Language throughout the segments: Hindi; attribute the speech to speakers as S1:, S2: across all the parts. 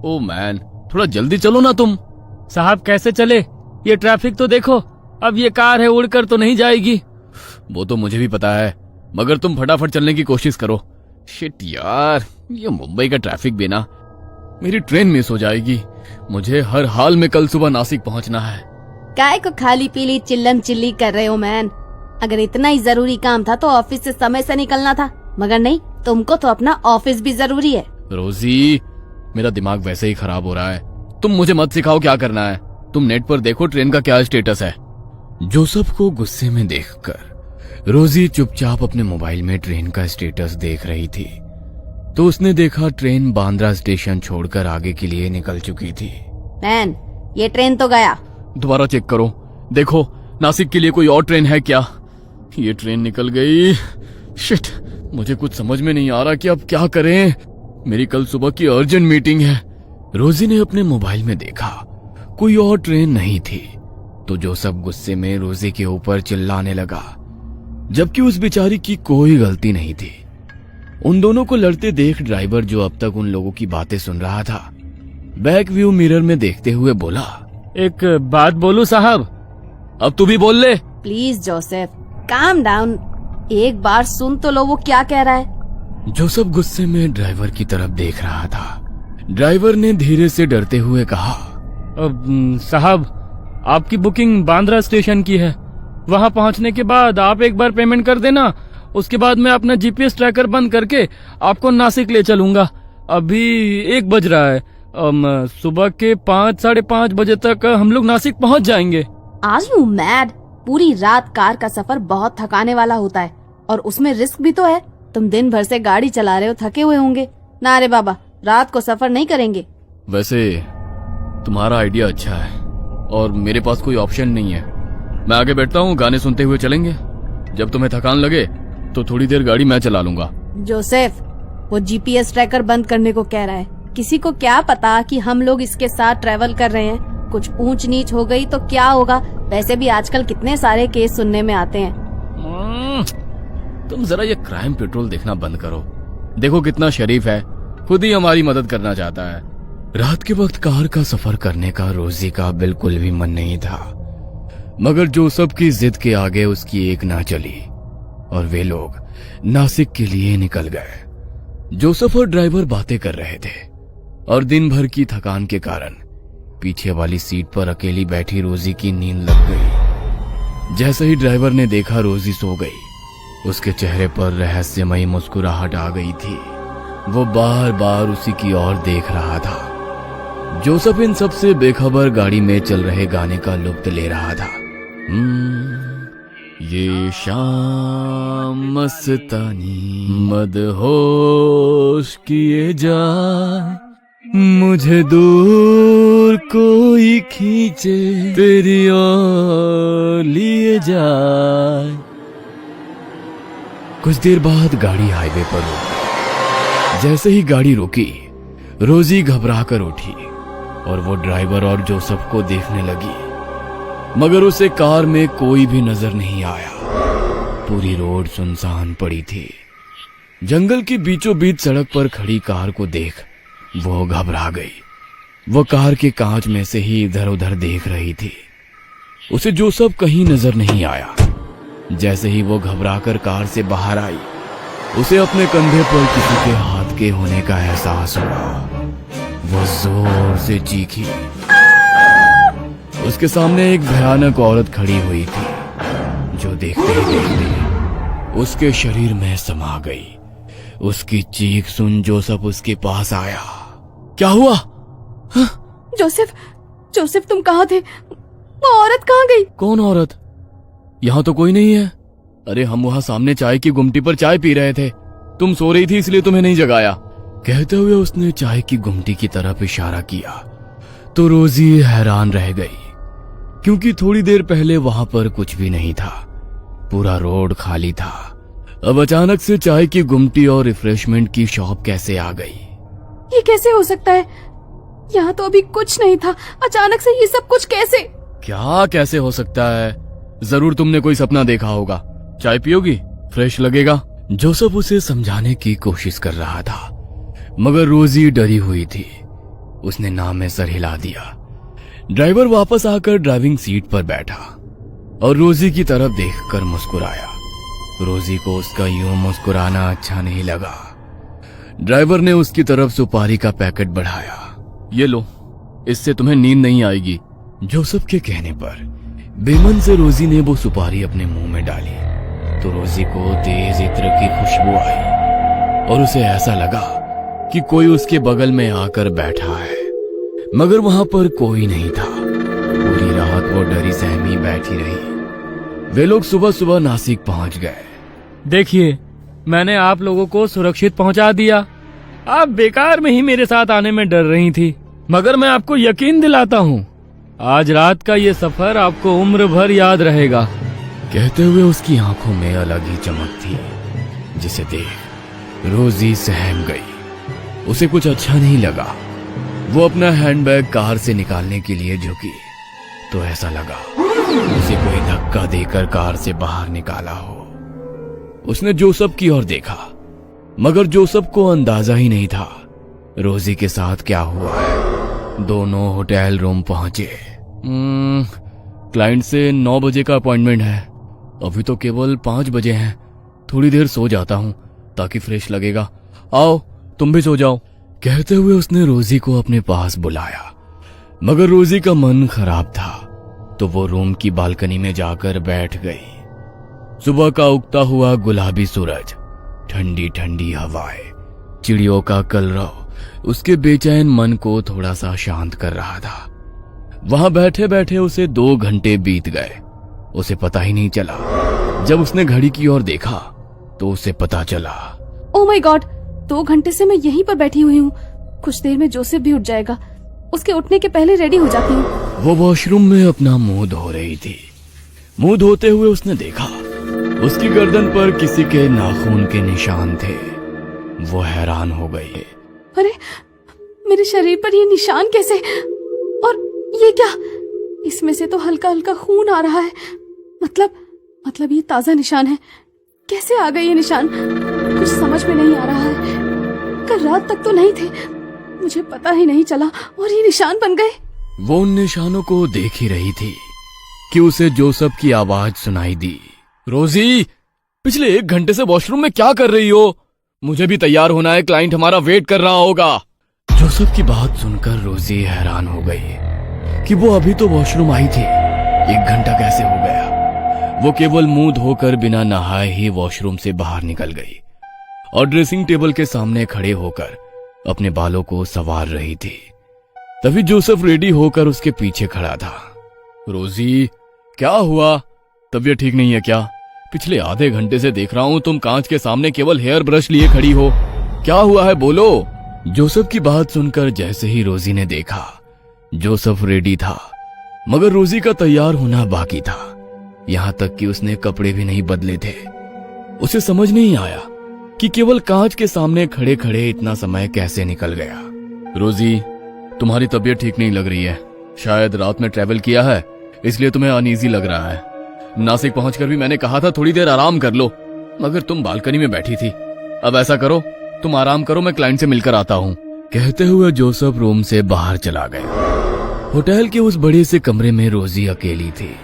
S1: ओ मैन, थोड़ा जल्दी चलो ना तुम।
S2: साहब कैसे चले, ये ट्रैफिक तो देखो, अब ये कार है उड़कर तो नहीं जाएगी।
S1: वो तो मुझे भी पता है, मगर तुम फटाफट चलने की कोशिश करो। शिट यार, ये मुंबई का ट्रैफिक भी ना, मेरी ट्रेन मिस हो जाएगी। मुझे हर हाल में कल सुबह नासिक पहुंचना है।
S3: काय को खाली पीली चिल्लम चिल्ली कर रहे हो मैन? अगर इतना ही जरूरी काम था तो ऑफिस से समय से निकलना था, मगर नहीं, तुमको तो अपना ऑफिस भी जरूरी है।
S1: रोजी, मेरा दिमाग वैसे ही खराब हो रहा है, तुम मुझे मत सिखाओ क्या करना है। तुम नेट पर देखो ट्रेन का क्या स्टेटस है। जोसेफ को गुस्से में देखकर रोजी चुपचाप अपने मोबाइल में ट्रेन का स्टेटस देख रही थी, तो उसने देखा ट्रेन बांद्रा स्टेशन छोड़कर आगे के लिए निकल चुकी थी।
S3: मैन, ये ट्रेन तो गया।
S1: दोबारा चेक करो, देखो नासिक के लिए कोई और ट्रेन है क्या। ये ट्रेन निकल गई। शिट, मुझे कुछ समझ में नहीं आ रहा कि अब क्या करें। मेरी कल सुबह की अर्जेंट मीटिंग है। रोजी ने अपने मोबाइल में देखा, कोई और ट्रेन नहीं थी, तो जोसेफ गुस्से में रोजी के ऊपर चिल्लाने लगा, जबकि उस बेचारी की कोई गलती नहीं थी। उन दोनों को लड़ते देख ड्राइवर, जो अब तक उन लोगों की बातें सुन रहा था, बैक व्यू मिरर में देखते हुए बोला,
S2: एक बात बोलूं साहब?
S1: अब तू भी बोल ले।
S3: प्लीज जोसेफ, काम डाउन, एक बार सुन तो लो वो क्या कह रहा है।
S1: जोसेफ गुस्से में ड्राइवर की तरफ देख रहा था। ड्राइवर ने धीरे से डरते हुए कहा,
S2: साहब, आपकी बुकिंग बांद्रा स्टेशन की है। वहां पहुंचने के बाद आप एक बार पेमेंट कर देना, उसके बाद मैं अपना जीपीएस ट्रैकर बंद करके आपको नासिक ले चलूंगा। अभी 1 बज रहा है, सुबह के 5, साढ़े 5 बजे तक हम लोग नासिक पहुंच जाएंगे।
S3: आज यू मैड? पूरी रात कार का सफर बहुत थकाने वाला होता है, और उसमें रिस्क भी तो है। तुम दिन भर से गाड़ी चला रहे हो, थके हुए होंगे ना। रे बाबा, रात को सफर नहीं करेंगे।
S1: वैसे तुम्हारा आइडिया अच्छा है, और मेरे पास कोई ऑप्शन नहीं है। मैं आगे बैठता हूँ, गाने सुनते हुए चलेंगे। जब तुम्हें थकान लगे तो थोड़ी देर गाड़ी मैं चला लूंगा।
S3: जोसेफ, वो जीपीएस ट्रैकर बंद करने को कह रहा है। किसी को क्या पता कि हम लोग इसके साथ ट्रेवल कर रहे हैं। कुछ ऊंच नीच हो गई तो क्या होगा? वैसे भी आजकल कितने सारे केस सुनने में आते हैं।
S1: तुम जरा ये क्राइम पेट्रोल देखना बंद करो। देखो कितना शरीफ है, खुद ही हमारी मदद करना चाहता है। रात के वक्त कार का सफर करने का रोजी का बिल्कुल भी मन नहीं था, मगर जोसेफ की जिद के आगे उसकी एक ना चली और वे लोग नासिक के लिए निकल गए। जोसेफ और ड्राइवर बातें कर रहे थे, और दिन भर की थकान के कारण पीछे वाली सीट पर अकेली बैठी रोजी की नींद लग गई। जैसे ही ड्राइवर ने देखा रोजी सो गई, उसके चेहरे पर रहस्यमयी मुस्कुराहट आ गई थी। वो बार बार उसी की ओर देख रहा था। जोसेफ इन सब से बेखबर गाड़ी में चल रहे गाने का लुत्फ ले रहा था। ये शाम मस्तानी मदहोश किए जाए, मुझे दूर कोई खींचे तेरी ओर लिए जाए। कुछ देर बाद गाड़ी हाईवे पर रुकी। जैसे ही गाड़ी रुकी, रोजी घबरा कर उठी और वो ड्राइवर और जोसेफ को देखने लगी, मगर उसे कार में कोई भी नजर नहीं आया। पूरी रोड सुनसान पड़ी थी। जंगल के बीचों बीच सड़क पर खड़ी कार को देख वो घबरा गई। वो कार के कांच में से ही इधर उधर देख रही थी। उसे जोसेफ कहीं नजर नहीं आया। जैसे ही वो घबराकर कार से बाहर आई, उसे अपने कंधे पर किसी के हाथ के होने का एहसास हुआ। वो जोर से चीखी। उसके सामने एक भयानक औरत खड़ी हुई थी, जो देखते ही देखते उसके शरीर में समा गई। उसकी चीख सुन जोसेफ उसके पास आया। क्या हुआ?
S3: जोसेफ, जोसेफ तुम कहाँ थे? वो औरत कहाँ गई?
S1: कौन औरत? यहाँ तो कोई नहीं है। अरे हम वहाँ सामने चाय की गुमटी पर चाय पी रहे थे। तुम सो रही थी इसलिए तुम्हें नहीं जगाया। कहते हुए उसने चाय की गुमटी की तरफ इशारा किया, तो रोजी हैरान रह गई, क्योंकि थोड़ी देर पहले वहां पर कुछ भी नहीं था। पूरा रोड खाली था। अब अचानक से चाय की गुमटी और रिफ्रेशमेंट की शॉप कैसे आ गई?
S3: ये कैसे हो सकता है? यहाँ तो अभी कुछ नहीं था, अचानक से ये सब कुछ कैसे?
S1: क्या कैसे हो सकता है? जरूर तुमने कोई सपना देखा होगा। चाय पियोगी? फ्रेश लगेगा। जोसेफ उसे समझाने की कोशिश कर रहा था, मगर रोजी डरी हुई थी। उसने ना में सर हिला दिया। ड्राइवर वापस आकर ड्राइविंग सीट पर बैठा और रोजी की तरफ देखकर मुस्कुराया। रोजी को उसका यूं मुस्कुराना अच्छा नहीं लगा। ड्राइवर ने उसकी तरफ सुपारी का पैकेट बढ़ाया।
S2: ये लो, इससे तुम्हें नींद नहीं आएगी।
S1: जोसेफ के कहने पर बेमन से रोजी ने वो सुपारी अपने मुंह में डाली तो रोजी को तेज इत्र की खुशबू आई और उसे ऐसा लगा कि कोई उसके बगल में आकर बैठा है, मगर वहां पर कोई नहीं था। पूरी रात वो डरी सहमी बैठी रही। वे लोग सुबह सुबह नासिक पहुंच गए।
S2: देखिए, मैंने आप लोगों को सुरक्षित पहुंचा दिया। आप बेकार में ही मेरे साथ आने में डर रही थी, मगर मैं आपको यकीन दिलाता हूँ, आज रात का ये सफर आपको उम्र भर याद रहेगा।
S1: कहते हुए उसकी आंखों में अलग ही चमक थी, जिसे देख रोजी सहम गई। उसे कुछ अच्छा नहीं लगा। वो अपना हैंडबैग कार से निकालने के लिए झुकी तो ऐसा लगा उसे कोई धक्का देकर कार से बाहर निकाला हो। उसने जोसेफ की ओर देखा, मगर जोसेफ को अंदाजा ही नहीं था रोजी के साथ क्या हुआ है। दोनों होटल रूम पहुंचे।
S2: क्लाइंट से 9 बजे का अपॉइंटमेंट है।
S1: अभी तो केवल 5 बजे हैं। थोड़ी देर सो जाता हूं ताकि फ्रेश लगेगा।
S2: आओ, तुम भी सो जाओ।
S1: कहते हुए उसने रोजी को अपने पास बुलाया, मगर रोजी का मन खराब था तो वो रूम की बालकनी में जाकर बैठ गई। सुबह का उगता हुआ गुलाबी सूरज, ठंडी ठंडी हवाएं, चिड़ियों का कलरव उसके बेचैन मन को थोड़ा सा शांत कर रहा था। वहां बैठे बैठे उसे 2 घंटे बीत गए। उसे पता ही नहीं चला। जब उसने घड़ी की ओर देखा तो उसे पता चला,
S3: ओह माय गॉड, 2 घंटे से मैं यहीं पर बैठी हुई हूँ। कुछ देर में जोसेफ भी उठ जाएगा। उसके उठने के पहले रेडी हो जाती हूँ।
S1: वो वॉशरूम में अपना मुंह धो रही थी। मुंह धोते हुए उसने देखा उसकी गर्दन पर किसी के नाखून के निशान थे। वो हैरान हो गई।
S3: अरे, मेरे शरीर पर ये निशान कैसे? और ये क्या? इसमें से तो हल्का हल्का खून आ रहा है। मतलब ये ताजा निशान है। कैसे आ गए ये निशान? कुछ समझ में नहीं आ रहा है। कल रात तक तो नहीं थे, मुझे पता ही नहीं चला और ये निशान बन गए।
S1: वो उन निशानों को देख ही रही थी कि उसे जोसेफ की आवाज सुनाई दी।
S2: रोजी, पिछले 1 घंटे से वॉशरूम में क्या कर रही हो? मुझे भी तैयार होना है, क्लाइंट हमारा वेट कर रहा होगा।
S1: जोसेफ की बात सुनकर रोजी हैरान हो गई कि वो अभी तो वॉशरूम आई थी। 1 घंटा कैसे हो गया? वो केवल मुंह धोकर बिना नहाए ही वॉशरूम से बाहर निकल गई और ड्रेसिंग टेबल के सामने खड़े होकर अपने बालों को संवार रही थी। तभी जोसेफ रेडी होकर उसके पीछे खड़ा था।
S2: रोजी, क्या हुआ? तबीयत ठीक नहीं है क्या? पिछले आधे घंटे से देख रहा हूं तुम कांच के सामने केवल हेयर ब्रश लिए खड़ी हो। क्या हुआ है, बोलो।
S1: जोसेफ की बात सुनकर जैसे ही रोजी ने देखा, जोसेफ रेडी था, मगर रोजी का तैयार होना बाकी था। यहां तक कि उसने कपड़े भी नहीं बदले थे। उसे समझ नहीं आया कि केवल कांच के सामने खड़े खड़े इतना समय कैसे निकल गया।
S2: रोजी, तुम्हारी तबीयत ठीक नहीं लग रही है। शायद रात में ट्रैवल किया है, इसलिए तुम्हें अनईजी लग रहा है। नासिक पहुंचकर भी मैंने कहा था थोड़ी देर आराम कर लो, मगर तुम बालकनी में बैठी थी। अब ऐसा करो, तुम आराम करो, मैं क्लाइंट से मिलकर आता हूँ।
S1: कहते हुए जोसेफ रूम से बाहर चला गया। होटल के उस बड़े से कमरे में रोजी अकेली थी।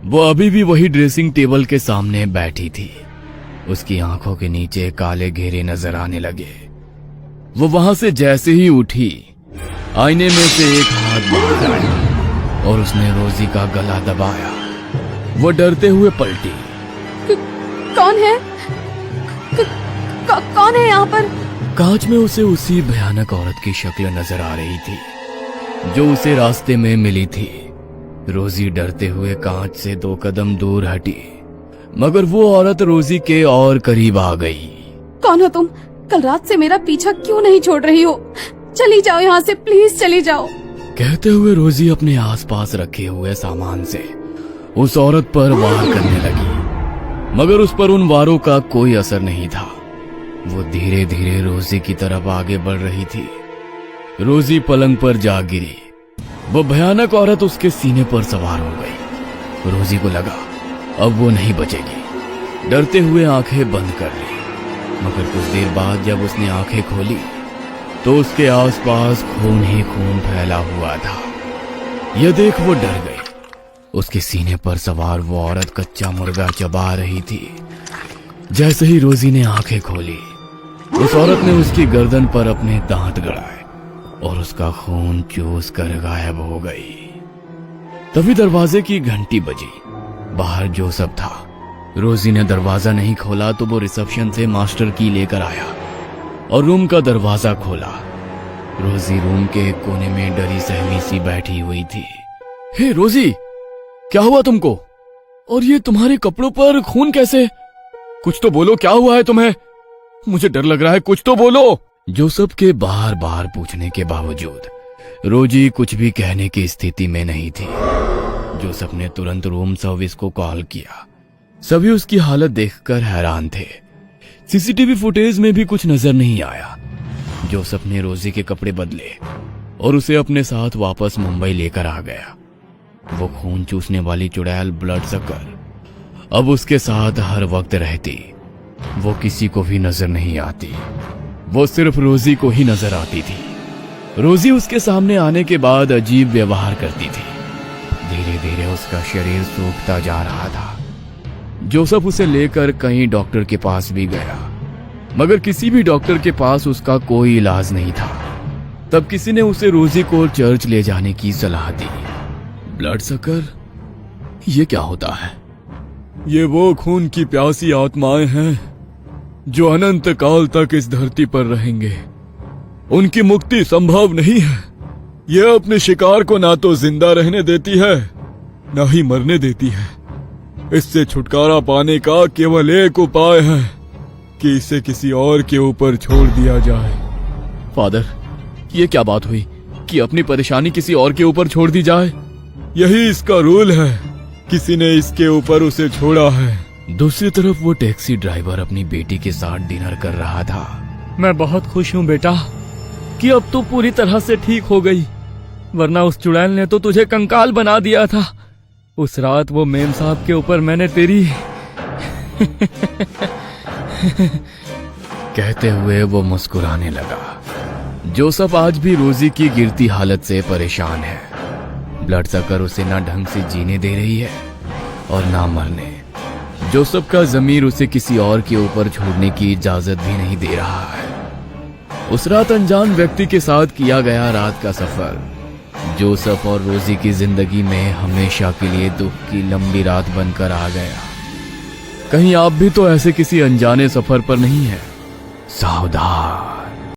S1: वो अभी भी वही ड्रेसिंग टेबल के सामने बैठी थी। उसकी आंखों के नीचे काले घेरे नजर आने लगे। वो वहां से जैसे ही उठी, आईने में से एक हाथ बाहर आया और उसने रोजी का गला दबाया। वो डरते हुए पलटी।
S3: कौन है? कौन है यहाँ पर?
S1: कांच में उसे उसी भयानक औरत की शक्ल नजर आ रही थी जो उसे रास्ते में मिली थी। रोजी डरते हुए कांच से 2 कदम दूर हटी, मगर वो औरत रोजी के और करीब आ गई।
S3: कौन हो तुम? कल रात से मेरा पीछा क्यों नहीं छोड़ रही हो? चली जाओ यहाँ से, प्लीज चली जाओ।
S1: कहते हुए रोजी अपने आसपास रखे हुए सामान से उस औरत पर वार करने लगी, मगर उस पर उन वारों का कोई असर नहीं था। वो धीरे धीरे रोजी की तरफ आगे बढ़ रही थी। रोजी पलंग पर जा गिरी। वो भयानक औरत उसके सीने पर सवार हो गई। रोजी को लगा अब वो नहीं बचेगी। डरते हुए आंखें बंद कर ली, मगर कुछ देर बाद जब उसने आंखें खोली तो उसके आसपास खून ही खून फैला हुआ था। यह देख वो डर गई। उसके सीने पर सवार वो औरत कच्चा मुर्गा चबा रही थी। जैसे ही रोजी ने आंखें खोली, उस औरत ने उसकी गर्दन पर अपने दांत गड़ाए और उसका खून चूस कर गायब हो गई। तभी दरवाजे की घंटी बजी। बाहर जोसेफ था। रोजी ने दरवाजा नहीं खोला तो वो रिसेप्शन से मास्टर की लेकर आया और रूम का दरवाजा खोला। रोजी रूम के एक कोने में डरी सहमी सी बैठी हुई थी। हे रोजी, क्या हुआ तुमको? और ये तुम्हारे कपड़ों पर खून कैसे? कुछ तो बोलो, क्या हुआ है तुम्हें? मुझे डर लग रहा है, कुछ तो बोलो। जोसेफ के बार बार पूछने के बावजूद रोजी कुछ भी कहने की स्थिति में नहीं थी। जोसेफ ने तुरंत रूम सर्विस को कॉल किया। सभी उसकी हालत देखकर हैरान थे। सीसीटीवी फुटेज में भी कुछ नजर नहीं आया। जोसेफ ने रोजी के कपड़े बदले और उसे अपने साथ वापस मुंबई लेकर आ गया। वो खून चूसने वाली चुड़ैल ब्लड सकर अब उसके साथ हर वक्त रहती। वो किसी को भी नजर नहीं आती, वो सिर्फ रोजी को ही नजर आती थी। रोजी उसके सामने आने के बाद अजीब व्यवहार करती थी। धीरे धीरे उसका शरीर सूखता जा रहा था। जोसेफ उसे लेकर कई डॉक्टर के पास भी गया, मगर किसी भी डॉक्टर के पास उसका कोई इलाज नहीं था। तब किसी ने उसे रोजी को चर्च ले जाने की सलाह दी। ब्लड सकर, ये क्या होता है? ये वो खून की प्यासी आत्माएं हैं जो अनंत काल तक इस धरती पर रहेंगे। उनकी मुक्ति संभव नहीं है। यह अपने शिकार को ना तो जिंदा रहने देती है, ना ही मरने देती है। इससे छुटकारा पाने का केवल एक उपाय है कि इसे किसी और के ऊपर छोड़ दिया जाए। फादर, ये क्या बात हुई कि अपनी परेशानी किसी और के ऊपर छोड़ दी जाए? यही इसका रूल है। किसी ने इसके ऊपर उसे छोड़ा है। दूसरी तरफ वो टैक्सी ड्राइवर अपनी बेटी के साथ डिनर कर रहा था।
S2: मैं बहुत खुश हूँ बेटा कि अब तू पूरी तरह से ठीक हो गई, वरना उस चुड़ैल ने तो तुझे कंकाल बना दिया था। उस रात वो मेम साहब के ऊपर मैंने तेरी
S1: कहते हुए वो मुस्कुराने लगा। जोसेफ आज भी रोजी की गिरती हालत से परेशान है। ब्लड सकर उसे ना ढंग से जीने दे रही है और ना मरने। जोसेफ का जमीर उसे किसी और के ऊपर छोड़ने की इजाजत भी नहीं दे रहा है। उस रात अनजान व्यक्ति के साथ किया गया रात का सफर जोसेफ और रोजी की जिंदगी में हमेशा के लिए दुख की लंबी रात बनकर आ गया। कहीं आप भी तो ऐसे किसी अनजाने सफर पर नहीं है? सावधान।